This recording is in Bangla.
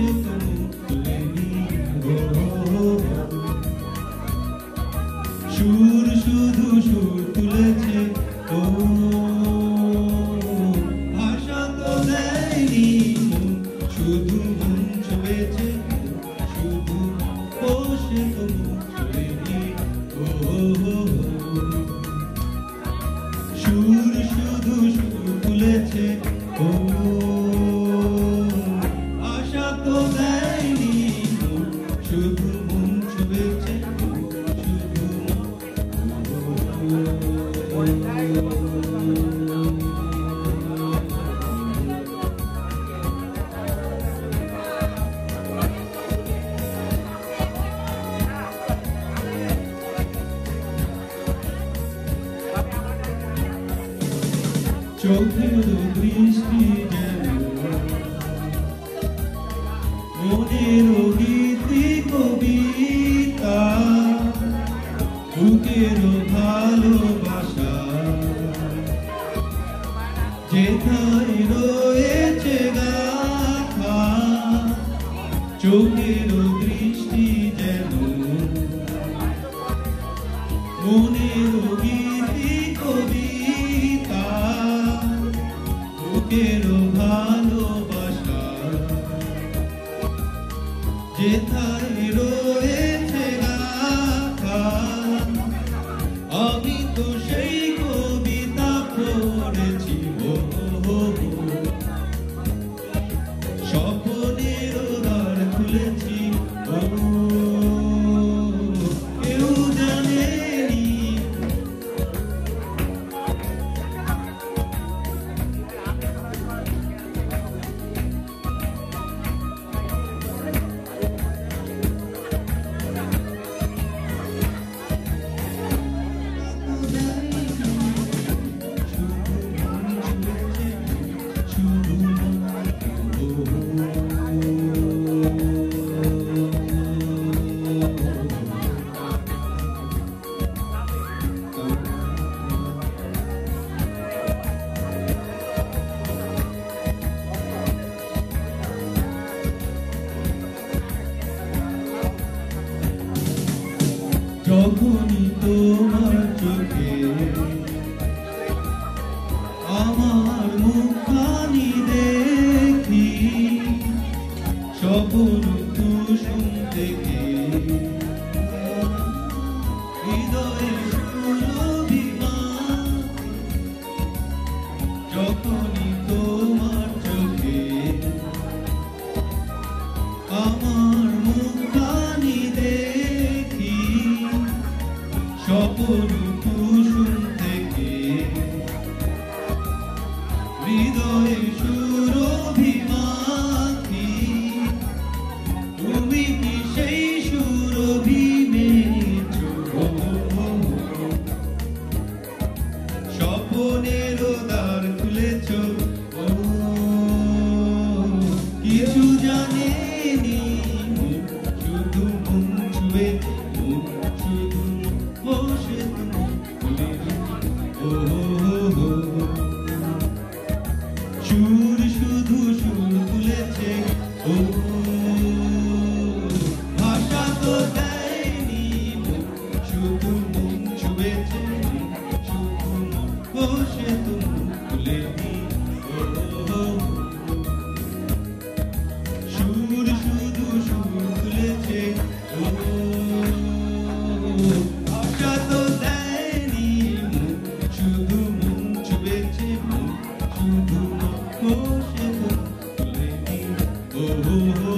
বসে তুমি তুলেনি সুর শুধু সুর তুলেছে ও ভাষা তো দেয়নি শুধু মন ছুঁয়েছে শুধু বসে তুমি তুলেনি ও সুর শুধু সুর তুলেছে ও আশা তো দেয়নি শুধু মন ছুঁয়েছে চোখের দৃষ্টি যেন মনের গীতি কবিতা বুকের ভালোবাসা যেথায় রয়েছে গাথা চোখের দৃষ্টি যেন মনের গীতি কবিতা বুকের ভালোবাসা যেথায় রয়েছে গাথা আমি তো সেই কবিতা পড়েছি স্বপ্নের দ্বার খুলেছি কেউ জানেনি যখনই তোমার চোখে আমার মুখখানি দেখি স্বপন কুসুম থেকে হৃদয়ে সুরভিমা যখনই তোমার চোখে আমার মুখখানি দেখি স্বপন কুসুম থেকে হৃদয়ে সুরভিমাখি তুমি কি সেই সুরভি মেছো স্বপনের দ্বার খুলেছ ও কিছু জানেনি শুধু মন ছুঁয়েছে শুধু বসে তুমি তুলেনি ও সুর শুধু সুর তুলেছে ও ভাষা তো দেয়নি শুধু মন ছুঁয়েছে শুধু বসে তুমি তুলেনি ও সুর শুধু সুর তুলেছে ও ভাষা তো দেয়নি শুধু মন ছুঁয়েছে শুধু বসে তুলেনি ও